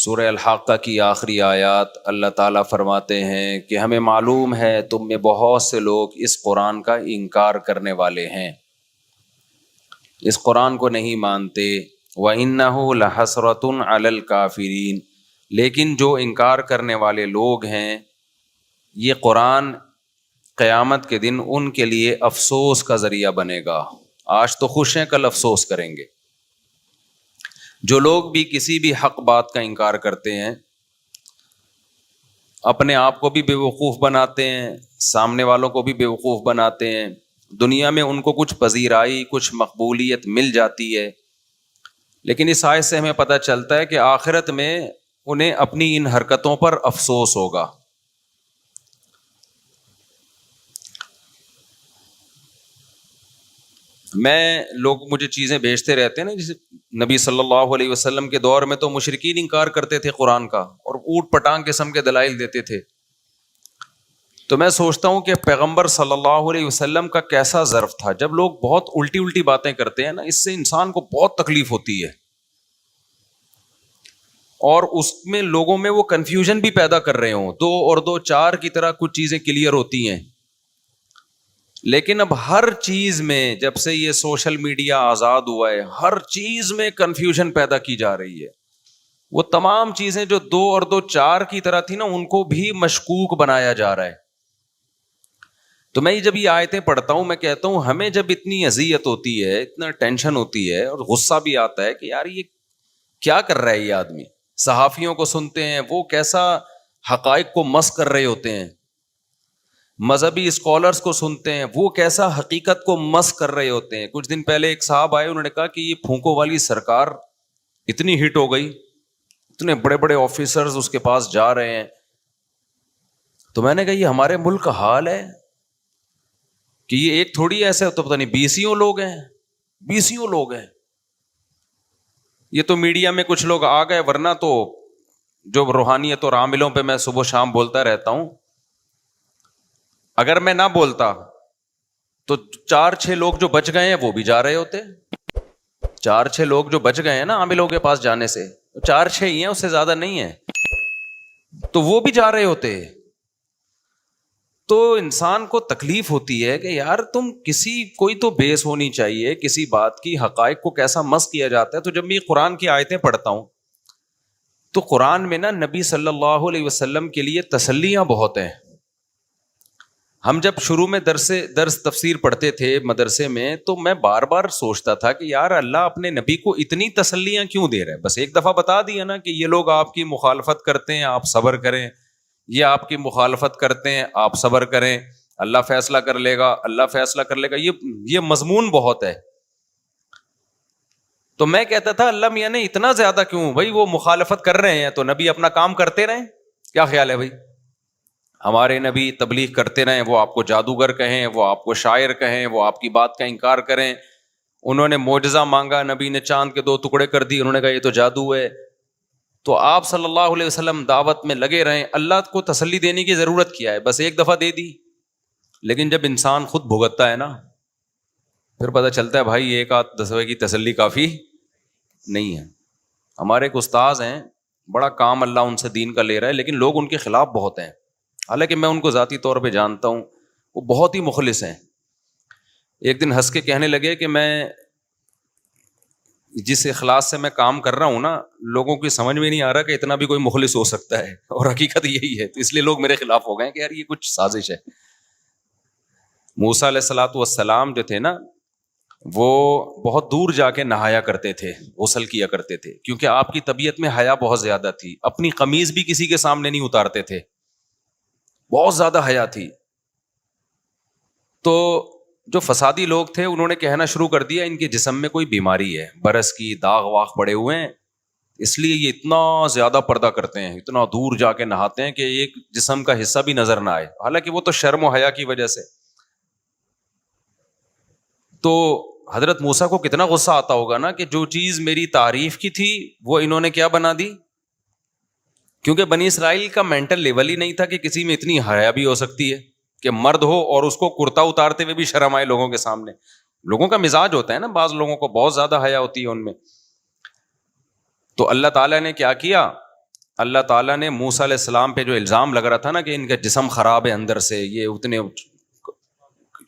سورہ الحاقہ کی آخری آیات اللہ تعالیٰ فرماتے ہیں کہ ہمیں معلوم ہے تم میں بہت سے لوگ اس قرآن کا انکار کرنے والے ہیں، اس قرآن کو نہیں مانتے۔ وَإِنَّهُ لَحَسْرَةٌ عَلَى الْكَافِرِينَ، لیکن جو انکار کرنے والے لوگ ہیں یہ قرآن قیامت کے دن ان کے لیے افسوس کا ذریعہ بنے گا۔ آج تو خوش ہیں، کل افسوس کریں گے۔ جو لوگ بھی کسی بھی حق بات کا انکار کرتے ہیں، اپنے آپ کو بھی بیوقوف بناتے ہیں، سامنے والوں کو بھی بیوقوف بناتے ہیں، دنیا میں ان کو کچھ پذیرائی، کچھ مقبولیت مل جاتی ہے، لیکن اس آیت سے ہمیں پتہ چلتا ہے کہ آخرت میں انہیں اپنی ان حرکتوں پر افسوس ہوگا۔ لوگ مجھے چیزیں بھیجتے رہتے ہیں نا، جیسے نبی صلی اللہ علیہ وسلم کے دور میں تو مشرکین انکار کرتے تھے قرآن کا اور اوٹ پٹانگ قسم کے دلائل دیتے تھے، تو میں سوچتا ہوں کہ پیغمبر صلی اللہ علیہ وسلم کا کیسا ظرف تھا۔ جب لوگ بہت الٹی الٹی باتیں کرتے ہیں نا، اس سے انسان کو بہت تکلیف ہوتی ہے، اور اس میں لوگوں میں وہ کنفیوژن بھی پیدا کر رہے ہوں، 2 اور 2 4 کی طرح کچھ چیزیں کلیئر ہوتی ہیں، لیکن اب ہر چیز میں جب سے یہ سوشل میڈیا آزاد ہوا ہے، ہر چیز میں کنفیوژن پیدا کی جا رہی ہے۔ وہ تمام چیزیں جو 2 اور 2 4 کی طرح تھی نا، ان کو بھی مشکوک بنایا جا رہا ہے۔ تو میں جب یہ آیتیں پڑھتا ہوں، میں کہتا ہوں ہمیں جب اتنی اذیت ہوتی ہے، اتنا ٹینشن ہوتی ہے اور غصہ بھی آتا ہے کہ یار یہ کیا کر رہا ہے یہ آدمی۔ صحافیوں کو سنتے ہیں، وہ کیسا حقائق کو مس کر رہے ہوتے ہیں، مذہبی اسکالرز کو سنتے ہیں، وہ کیسا حقیقت کو مس کر رہے ہوتے ہیں۔ کچھ دن پہلے ایک صاحب آئے، انہوں نے کہا کہ یہ پھونکوں والی سرکار اتنی ہٹ ہو گئی، اتنے بڑے بڑے آفیسرز اس کے پاس جا رہے ہیں۔ تو میں نے کہا یہ ہمارے ملک کا حال ہے کہ یہ ایک تھوڑی ایسے تو پتہ نہیں 20 لوگ ہیں، 20 لوگ ہیں۔ یہ تو میڈیا میں کچھ لوگ آ گئے، ورنہ تو جو روحانیت اور عاملوں پہ میں صبح شام بولتا رہتا ہوں، اگر میں نہ بولتا تو 4-6 لوگ جو بچ گئے ہیں وہ بھی جا رہے ہوتے۔ 4-6 لوگ جو بچ گئے ہیں نا عاملوں کے پاس جانے سے، 4-6 ہی ہیں، اس سے زیادہ نہیں ہیں، تو وہ بھی جا رہے ہوتے۔ تو انسان کو تکلیف ہوتی ہے کہ یار تم کوئی تو بیس ہونی چاہیے کسی بات کی، حقائق کو کیسا مس کیا جاتا ہے۔ تو جب میں قرآن کی آیتیں پڑھتا ہوں تو قرآن میں نا نبی صلی اللہ علیہ وسلم کے لیے تسلیاں بہت ہیں۔ ہم جب شروع میں درس تفسیر پڑھتے تھے مدرسے میں، تو میں بار بار سوچتا تھا کہ یار اللہ اپنے نبی کو اتنی تسلیاں کیوں دے رہے ہیں؟ بس ایک دفعہ بتا دیا نا کہ یہ لوگ آپ کی مخالفت کرتے ہیں، آپ صبر کریں، یہ آپ کی مخالفت کرتے ہیں، آپ صبر کریں، اللہ فیصلہ کر لے گا، اللہ فیصلہ کر لے گا۔ یہ مضمون بہت ہے۔ تو میں کہتا تھا اللہ میاں نے اتنا زیادہ کیوں؟ بھائی وہ مخالفت کر رہے ہیں تو نبی اپنا کام کرتے رہیں، کیا خیال ہے بھائی؟ ہمارے نبی تبلیغ کرتے رہیں، وہ آپ کو جادوگر کہیں، وہ آپ کو شاعر کہیں، وہ آپ کی بات کا انکار کریں۔ انہوں نے معجزہ مانگا، نبی نے چاند کے 2 ٹکڑے کر دی، انہوں نے کہا یہ تو جادو ہے۔ تو آپ صلی اللہ علیہ وسلم دعوت میں لگے رہیں۔ اللہ کو تسلی دینے کی ضرورت کیا ہے؟ بس ایک دفعہ دے دی۔ لیکن جب انسان خود بھگتتا ہے نا، پھر پتہ چلتا ہے بھائی ایک آدھ دفعہ کی تسلی کافی نہیں ہے۔ ہمارے ایک استاذ ہیں، بڑا کام اللہ ان سے دین کا لے رہا ہے، لیکن لوگ ان کے خلاف بہت ہیں، حالانکہ میں ان کو ذاتی طور پہ جانتا ہوں، وہ بہت ہی مخلص ہیں۔ ایک دن ہنس کے کہنے لگے کہ میں جس اخلاص سے میں کام کر رہا ہوں نا، لوگوں کی سمجھ میں نہیں آ رہا کہ اتنا بھی کوئی مخلص ہو سکتا ہے، اور حقیقت یہی ہے، تو اس لیے لوگ میرے خلاف ہو گئے کہ یار یہ کچھ سازش ہے۔ موسیٰ علیہ الصلوۃ والسلام جو تھے نا، وہ بہت دور جا کے نہایا کرتے تھے، غسل کیا کرتے تھے، کیونکہ آپ کی طبیعت میں حیا بہت زیادہ تھی، اپنی قمیض بھی کسی کے سامنے نہیں اتارتے تھے، بہت زیادہ حیا تھی۔ تو جو فسادی لوگ تھے انہوں نے کہنا شروع کر دیا ان کے جسم میں کوئی بیماری ہے، برس کی داغ واغ پڑے ہوئے ہیں، اس لیے یہ اتنا زیادہ پردہ کرتے ہیں، اتنا دور جا کے نہاتے ہیں کہ ایک جسم کا حصہ بھی نظر نہ آئے، حالانکہ وہ تو شرم و حیا کی وجہ سے۔ تو حضرت موسیٰ کو کتنا غصہ آتا ہوگا نا کہ جو چیز میری تعریف کی تھی وہ انہوں نے کیا بنا دی، کیونکہ بنی اسرائیل کا مینٹل لیول ہی نہیں تھا کہ کسی میں اتنی حیا بھی ہو سکتی ہے کہ مرد ہو اور اس کو کرتا اتارتے ہوئے بھی شرم آئے لوگوں کے سامنے۔ لوگوں کا مزاج ہوتا ہے نا، بعض لوگوں کو بہت زیادہ حیا ہوتی ہے ان میں۔ تو اللہ تعالیٰ نے کیا کیا اللہ تعالیٰ نے موسیٰ علیہ السلام پہ جو الزام لگ رہا تھا نا کہ ان کا جسم خراب ہے اندر سے, یہ اتنے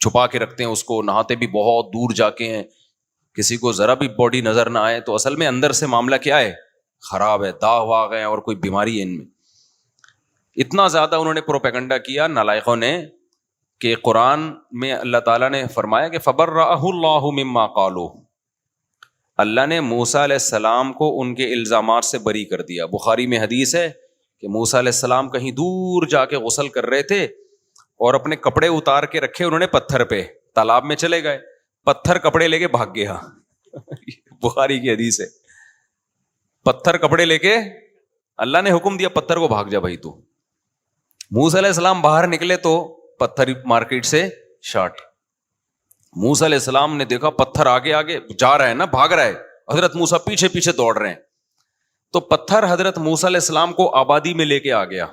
چھپا کے رکھتے ہیں اس کو, نہاتے بھی بہت دور جا کے ہیں, کسی کو ذرا بھی باڈی نظر نہ آئے, تو اصل میں اندر سے معاملہ کیا ہے, خراب ہے, داغ واغ ہے اور کوئی بیماری ہے ان میں. اتنا زیادہ انہوں نے پروپیگنڈا کیا نالائقوں نے کہ قرآن میں اللہ تعالیٰ نے فرمایا کہ فَبَرَّأَهُ اللَّهُ مِمَّا قَالُوا, اللہ نے موسیٰ علیہ السلام کو ان کے الزامات سے بری کر دیا. بخاری میں حدیث ہے کہ موسیٰ علیہ السلام کہیں دور جا کے غسل کر رہے تھے اور اپنے کپڑے اتار کے رکھے انہوں نے پتھر پہ, تالاب میں چلے گئے, پتھر کپڑے لے کے بھاگ گیا. بخاری کی حدیث ہے, پتھر کپڑے لے کے اللہ نے حکم دیا پتھر کو بھاگ جا بھائی تو. موسیٰ علیہ السلام باہر نکلے تو پتھر مارکیٹ سے شارٹ. موسیٰ علیہ السلام نے دیکھا پتھر آگے آگے جا رہا ہے نا, بھاگ رہا ہے, حضرت موسیٰ پیچھے پیچھے دوڑ رہے ہیں, تو پتھر حضرت موسیٰ علیہ السلام کو آبادی میں لے کے آ گیا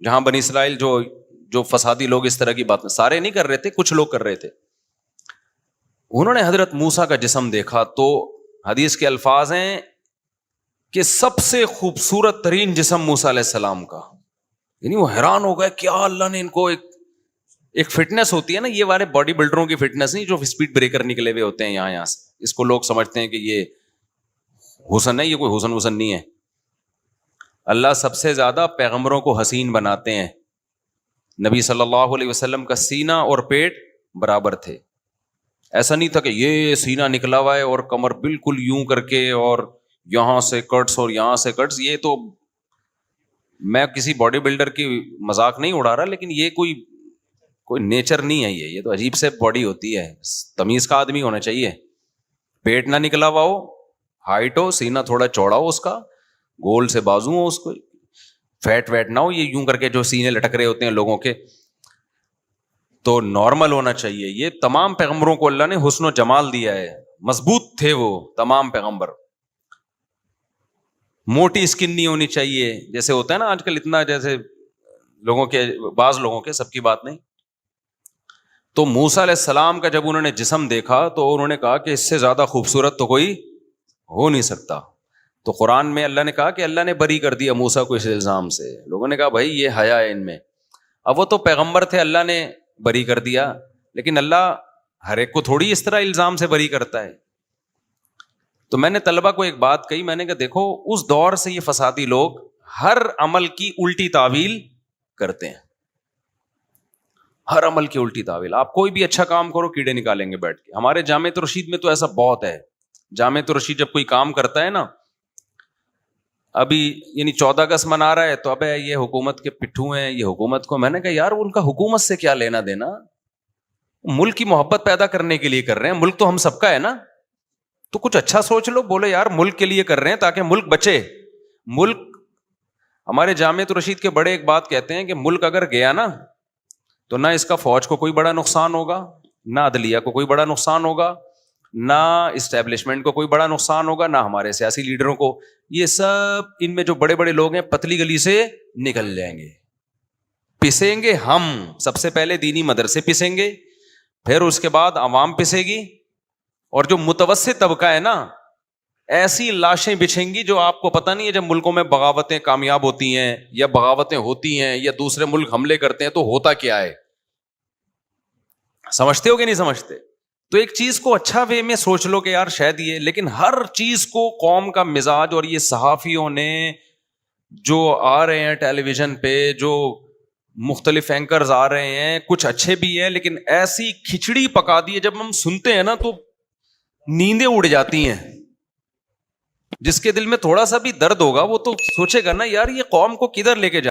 جہاں بنی اسرائیل جو فسادی لوگ اس طرح کی بات, سارے نہیں کر رہے تھے, کچھ لوگ کر رہے تھے. انہوں نے حضرت موسیٰ کا جسم دیکھا تو حدیث کے الفاظ ہیں کہ سب سے خوبصورت ترین جسم موسیٰ علیہ السلام کا, یعنی وہ حیران ہو گئے کیا اللہ نے ان کو ایک فٹنس ہوتی ہے نا, یہ والے باڈی بلڈروں کی فٹنس نہیں جو اسپیڈ بریکر نکلے ہوئے ہوتے ہیں یہاں سے, اس کو لوگ سمجھتے ہیں کہ یہ حسن ہے, یہ کوئی حسن نہیں ہے. اللہ سب سے زیادہ پیغمبروں کو حسین بناتے ہیں. نبی صلی اللہ علیہ وسلم کا سینہ اور پیٹ برابر تھے, ایسا نہیں تھا کہ یہ سینہ نکلا ہوا ہے اور کمر بالکل یوں کر کے اور یہاں سے کٹس اور یہاں سے کٹس. یہ تو میں کسی باڈی بلڈر کی مذاق نہیں اڑا رہا, لیکن یہ کوئی نیچر نہیں ہے, یہ تو عجیب سے باڈی ہوتی ہے. تمیز کا آدمی ہونا چاہیے, پیٹ نہ نکلا ہوا ہو, ہائٹ ہو, سینہ تھوڑا چوڑا ہو اس کا, گول سے بازو ہو, اس کو فیٹ ویٹ نہ ہو, یہ یوں کر کے جو سینے لٹک رہے ہوتے ہیں لوگوں کے, تو نارمل ہونا چاہیے. یہ تمام پیغمبروں کو اللہ نے حسن و جمال دیا ہے, مضبوط تھے وہ تمام پیغمبر. موٹی اسکن نہیں ہونی چاہیے جیسے ہوتا ہے نا آج کل اتنا, جیسے لوگوں کے بعض لوگوں کے, سب کی بات نہیں. تو موسیٰ علیہ السلام کا جب انہوں نے جسم دیکھا تو انہوں نے کہا کہ اس سے زیادہ خوبصورت تو کوئی ہو نہیں سکتا. تو قرآن میں اللہ نے کہا کہ اللہ نے بری کر دیا موسیٰ کو اس الزام سے. لوگوں نے کہا بھائی یہ حیا ہے ان میں. اب وہ تو پیغمبر تھے, اللہ نے بری کر دیا, لیکن اللہ ہر ایک کو تھوڑی اس طرح الزام سے بری کرتا ہے. تو میں نے طلبہ کو ایک بات کہی, میں نے کہا دیکھو اس دور سے یہ فسادی لوگ ہر عمل کی الٹی تعویل کرتے ہیں, ہر عمل کی الٹی تعویل. آپ کوئی بھی اچھا کام کرو کیڑے نکالیں گے بیٹھ کے. ہمارے جامعۃ الرشید میں تو ایسا بہت ہے. جامعۃ الرشید جب کوئی کام کرتا ہے نا, ابھی یعنی 14 اگست منا رہا ہے تو اب یہ حکومت کے پٹھو ہیں, یہ حکومت کو, میں نے کہا یار ان کا حکومت سے کیا لینا دینا, ملک کی محبت پیدا کرنے کے لیے کر رہے ہیں, ملک تو ہم سب کا ہے نا, تو کچھ اچھا سوچ لو. بولے یار ملک کے لیے کر رہے ہیں تاکہ ملک بچے. ملک, ہمارے جامعۃ الرشید کے بڑے ایک بات کہتے ہیں کہ ملک اگر گیا نا تو نہ اس کا فوج کو کوئی بڑا نقصان ہوگا, نہ عدلیہ کو کوئی بڑا نقصان ہوگا, نہ اسٹیبلشمنٹ کو کوئی بڑا نقصان ہوگا, نہ ہمارے سیاسی لیڈروں کو. یہ سب ان میں جو بڑے بڑے لوگ ہیں پتلی گلی سے نکل جائیں گے. پسیں گے ہم, سب سے پہلے دینی مدرسے پسیں گے, پھر اس کے بعد عوام پسے گی, اور جو متوسط طبقہ ہے نا ایسی لاشیں بچھیں گی جو آپ کو پتہ نہیں ہے. جب ملکوں میں بغاوتیں کامیاب ہوتی ہیں یا بغاوتیں ہوتی ہیں یا دوسرے ملک حملے کرتے ہیں تو ہوتا کیا ہے, سمجھتے ہو کہ نہیں سمجھتے؟ تو ایک چیز کو اچھا وے میں سوچ لو کہ یار شاید یہ, لیکن ہر چیز کو قوم کا مزاج, اور یہ صحافیوں نے جو آ رہے ہیں ٹیلی ویژن پہ, جو مختلف اینکرز آ رہے ہیں, کچھ اچھے بھی ہیں لیکن ایسی کھچڑی پکا دی ہے جب ہم سنتے ہیں نا تو نیندیں اڑ جاتی ہیں. جس کے دل میں تھوڑا سا بھی درد ہوگا وہ تو سوچے گا نا یار یہ قوم کو کدھر لے کے جا